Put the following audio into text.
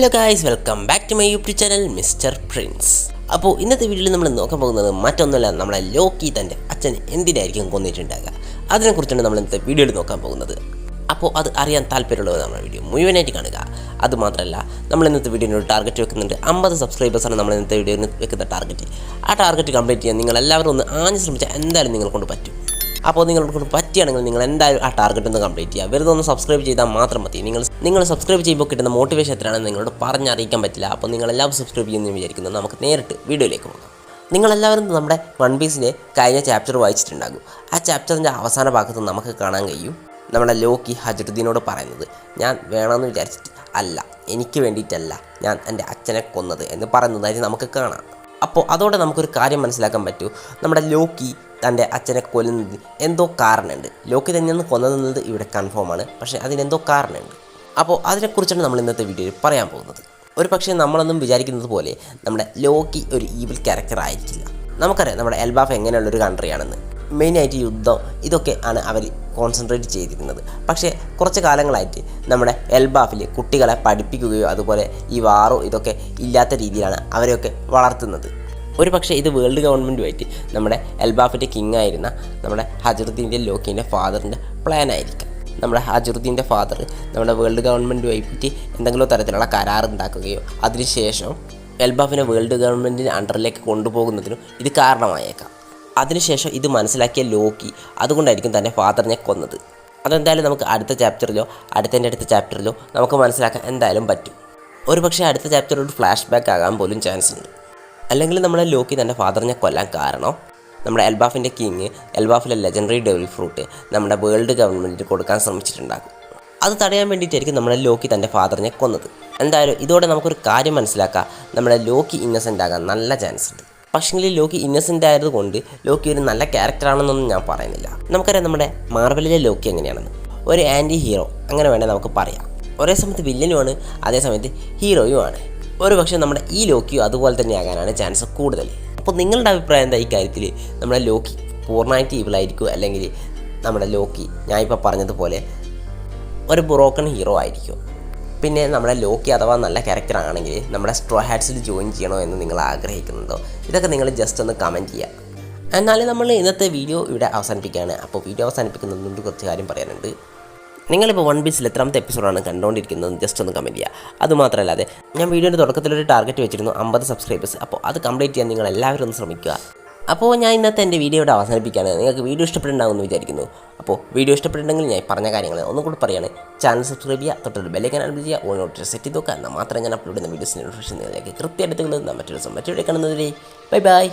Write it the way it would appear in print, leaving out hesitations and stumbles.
Hello guys, welcome back to my YouTube channel Mister Prince. അപ്പോൾ ഇന്നത്തെ വീഡിയോയിൽ നമ്മൾ നോക്കാൻ പോകുന്നത് മറ്റൊന്നുമല്ല, നമ്മളെ ലോക്കി തൻ്റെ അച്ഛൻ എന്തിനായിരിക്കും കൊന്നിട്ടുണ്ടാകുക. അതിനെക്കുറിച്ചാണ് നമ്മൾ ഇന്നത്തെ വീഡിയോയിൽ നോക്കാൻ പോകുന്നത്. അപ്പോൾ അത് അറിയാൻ താല്പര്യമുള്ളത് നമ്മുടെ വീഡിയോ മുഴുവനായിട്ട് കാണുക. അതുമാത്രമല്ല, നമ്മൾ ഇന്നത്തെ വീഡിയോയിൽ ഒരു ടാർഗറ്റ് വെക്കുന്നുണ്ട്. 50 സബ്സ്ക്രൈബേഴ്സാണ് നമ്മൾ ഇന്നത്തെ വീഡിയോയിൽ വെക്കുന്ന ടാർഗറ്റ്. ആ ടാർഗറ്റ് കംപ്ലീറ്റ് ചെയ്യാൻ നിങ്ങൾ എല്ലാവരും ഒന്ന് ആഞ്ഞ് ശ്രമിച്ചാൽ എന്തായാലും നിങ്ങളെ കൊണ്ട് പറ്റും. അപ്പോൾ നിങ്ങൾക്ക് കൊണ്ട് പറ്റുകയാണെങ്കിൽ നിങ്ങൾ എന്തായാലും ആ ടാർഗറ്റ് ഒന്ന് കംപ്ലീറ്റ് ചെയ്യുക. വെറുതെ ഒന്ന് സബ്സ്ക്രൈബ് ചെയ്താൽ മാത്രം മതി. നിങ്ങൾ സബ്സ്ക്രൈബ് ചെയ്യുമ്പോൾ കിട്ടുന്ന മോട്ടിവേഷൻ എത്രയാണെന്ന് നിങ്ങളോട് പറഞ്ഞറിയിക്കാൻ പറ്റില്ല. അപ്പോൾ നിങ്ങളെല്ലാവരും സബ്സ്ക്രൈബ് ചെയ്യുമെന്ന് വിചാരിക്കുന്നു. നമുക്ക് നേരിട്ട് വീഡിയോയിലേക്ക് പോകാം. നിങ്ങളെല്ലാവരും നമ്മുടെ വൺ പീസിൻ്റെ കഴിഞ്ഞ ചാപ്റ്റർ വായിച്ചിട്ടുണ്ടാകും. ആ ചാപ്റ്ററിൻ്റെ അവസാന ഭാഗത്ത് നമുക്ക് കാണാൻ കഴിയും നമ്മുടെ ലോക്കി ഹജറുദ്ദീനോട് പറയുന്നത്, ഞാൻ വേണമെന്ന് വിചാരിച്ചിട്ട് അല്ല, എനിക്ക് വേണ്ടിയിട്ടല്ല ഞാൻ എൻ്റെ അച്ഛനെ കൊന്നത് എന്ന് പറയുന്നതായിട്ട് നമുക്ക് കാണാം. അപ്പോൾ അതോടെ നമുക്കൊരു കാര്യം മനസ്സിലാക്കാൻ പറ്റൂ, നമ്മുടെ ലോക്കി തൻ്റെ അച്ഛനെ കൊല്ലുന്നതിന് എന്തോ കാരണമുണ്ട്. ലോക്കി തന്നെയാണ് കൊന്നതെന്നത് ഇവിടെ കൺഫേമാണ്, പക്ഷേ അതിനെന്തോ കാരണമുണ്ട്. അപ്പോൾ അതിനെക്കുറിച്ചാണ് നമ്മൾ ഇന്നത്തെ വീഡിയോയിൽ പറയാൻ പോകുന്നത്. ഒരു പക്ഷേ നമ്മളൊന്നും വിചാരിക്കുന്നത് പോലെ നമ്മുടെ ലോക്കി ഒരു ഈവിൽ ക്യാരക്ടർ ആയിരിക്കില്ല. നമുക്കറിയാം നമ്മുടെ എൽബാഫ് എങ്ങനെയുള്ളൊരു കൺട്രിയാണെന്ന്. മെയിനായിട്ട് യുദ്ധം ഇതൊക്കെ ആണ് അവർ കോൺസെൻട്രേറ്റ് ചെയ്തിരുന്നത്. പക്ഷേ കുറച്ച് കാലങ്ങളായിട്ട് നമ്മുടെ എൽബാഫിൽ കുട്ടികളെ പഠിപ്പിക്കുകയോ അതുപോലെ ഈ വാറോ ഇതൊക്കെ ഇല്ലാത്ത രീതിയിലാണ് അവരെയൊക്കെ വളർത്തുന്നത്. ഒരു പക്ഷേ ഇത് വേൾഡ് ഗവൺമെൻറ്റുമായിട്ട് നമ്മുടെ എൽബാഫിൻ്റെ കിങ് ആയിരുന്ന നമ്മുടെ ഹജറുദ്ദീൻ്റെ ലോക്കിൻ്റെ ഫാദറിൻ്റെ പ്ലാൻ ആയിരിക്കാം. നമ്മുടെ ഹജറുദ്ദീൻ്റെ ഫാദർ നമ്മുടെ വേൾഡ് ഗവൺമെൻറ്റുമായിട്ട് എന്തെങ്കിലും തരത്തിലുള്ള കരാറുണ്ടാക്കുകയോ അതിനുശേഷം എൽബാഫിനെ വേൾഡ് ഗവൺമെൻറ്റിൻ്റെ അണ്ടറിലേക്ക് കൊണ്ടുപോകുന്നതിനും ഇത് കാരണമായേക്കാം. അതിനുശേഷം ഇത് മനസ്സിലാക്കിയ ലോക്കി അതുകൊണ്ടായിരിക്കും തൻ്റെ ഫാദറിനെ കൊന്നത്. അതെന്തായാലും നമുക്ക് അടുത്ത ചാപ്റ്ററിലോ അടുത്ത ചാപ്റ്ററിലോ നമുക്ക് മനസ്സിലാക്കാൻ എന്തായാലും പറ്റും. ഒരു പക്ഷേ അടുത്ത ചാപ്റ്റർ ഒരു ഫ്ലാഷ് ബാക്ക് ആകാൻ പോലും ചാൻസ് ഉണ്ട്. അല്ലെങ്കിൽ നമ്മുടെ ലോക്കി തൻ്റെ ഫാദറിനെ കൊല്ലാൻ കാരണം നമ്മുടെ എൽബാഫിൻ്റെ കിങ് എൽബാഫിലെ ലെജൻഡറി ഡെവിൾ ഫ്രൂട്ട് നമ്മുടെ വേൾഡ് ഗവൺമെൻറ്റിന് കൊടുക്കാൻ ശ്രമിച്ചിട്ടുണ്ടാകും. അത് തടയാൻ വേണ്ടിയിട്ടായിരിക്കും നമ്മുടെ ലോക്കി തൻ്റെ ഫാദറിനെ കൊന്നത്. എന്തായാലും ഇതോടെ നമുക്കൊരു കാര്യം മനസ്സിലാക്കാം, നമ്മുടെ ലോക്കി ഇന്നസെൻ്റ് ആകാൻ നല്ല ചാൻസ് ഉണ്ട്. പക്ഷേങ്കിൽ ലോക്കി ഇന്നസെൻ്റ് ആയതുകൊണ്ട് ലോക്കി ഒരു നല്ല ക്യാരക്ടറാണെന്നൊന്നും ഞാൻ പറയുന്നില്ല. നമുക്കറിയാം നമ്മുടെ മാർവലിലെ ലോക്കി എങ്ങനെയാണെന്ന്. ഒരു ആൻറ്റി ഹീറോ അങ്ങനെ വേണേൽ നമുക്ക് പറയാം. ഒരേ സമയത്ത് വില്ലനുമാണ്, അതേസമയത്ത് ഹീറോയുമാണ്. ഒരു പക്ഷേ നമ്മുടെ ഈ ലോക്കിയോ അതുപോലെ തന്നെ ആകാനാണ് ചാൻസ് കൂടുതൽ. അപ്പോൾ നിങ്ങളുടെ അഭിപ്രായം എന്താ ഈ കാര്യത്തിൽ? നമ്മുടെ ലോക്കി പൂർണ്ണമായിട്ട് ഈവിളായിരിക്കും, അല്ലെങ്കിൽ നമ്മുടെ ലോക്കി ഞാൻ ഇപ്പോൾ പറഞ്ഞതുപോലെ ഒരു ബ്രോക്കൺ ഹീറോ ആയിരിക്കും? പിന്നെ നമ്മുടെ ലോക്കി അഥവാ നല്ല ക്യാരക്ടർ ആണെങ്കിൽ നമ്മുടെ സ്ട്രോ ഹാറ്റ്സിൽ ജോയിൻ ചെയ്യണോ എന്ന് നിങ്ങൾ ആഗ്രഹിക്കുന്നുണ്ടോ? ഇതൊക്കെ നിങ്ങൾ ജസ്റ്റ് ഒന്ന് കമൻറ്റ് ചെയ്യുക. എന്നാലും നമ്മൾ ഇന്നത്തെ വീഡിയോ ഇവിടെ അവസാനിപ്പിക്കുകയാണ്. അപ്പോൾ വീഡിയോ അവസാനിപ്പിക്കുന്നതുകൊണ്ട് കുറച്ച് കാര്യം പറയാനുണ്ട്. നിങ്ങളിപ്പോൾ വൺ പീസിൽ എത്രാമത്തെ എപ്പിസോഡാണ് കണ്ടുകൊണ്ടിരിക്കുന്നത് ജസ്റ്റ് ഒന്ന് കമൻറ്റ് ചെയ്യുക. അതുമാത്രമല്ലാതെ ഞാൻ വീഡിയോയുടെ തുടക്കത്തിലൊരു ടാർഗറ്റ് വെച്ചിരുന്നു 50 സബ്സ്ക്രൈബേഴ്സ്. അപ്പോൾ അത് കംപ്ലീറ്റ് ചെയ്യാൻ നിങ്ങൾ എല്ലാവരും ഒന്ന് ശ്രമിക്കുക. അപ്പോൾ ഞാൻ ഇന്നത്തെ എൻ്റെ വീഡിയോ ഇവിടെ അവസാനിപ്പിക്കുകയാണ്. നിങ്ങൾക്ക് വീഡിയോ ഇഷ്ടപ്പെട്ടുണ്ടാകുമെന്ന് വിചാരിക്കുന്നു. അപ്പോൾ വീഡിയോ ഇഷ്ടപ്പെട്ടിട്ടുണ്ടെങ്കിൽ ഞാൻ പറഞ്ഞ കാര്യങ്ങൾ ഒന്നും കൂടി പറയുകയാണ്. ചാനൽ സബ്സ്ക്രൈബ് ചെയ്യുക, തൊട്ടൊരു ബെല്ലൈക്കൻ എനേബിൾ ചെയ്യുക, ഓൾ നോട്ടിഫിക്കേഷൻ സെറ്റ് ചെയ്ത് നോക്കുക. എന്നാൽ മാത്രമേ ഞാൻ അപ്ലോഡ് ചെയ്യുന്ന വീഡിയോസിൻ്റെ നോട്ടിഫിക്കേഷൻ നിങ്ങളിലേക്ക് കൃത്യമായിട്ട് മറ്റൊരു വീഡിയോ കാണുന്നതിലേ ബൈ ബൈ.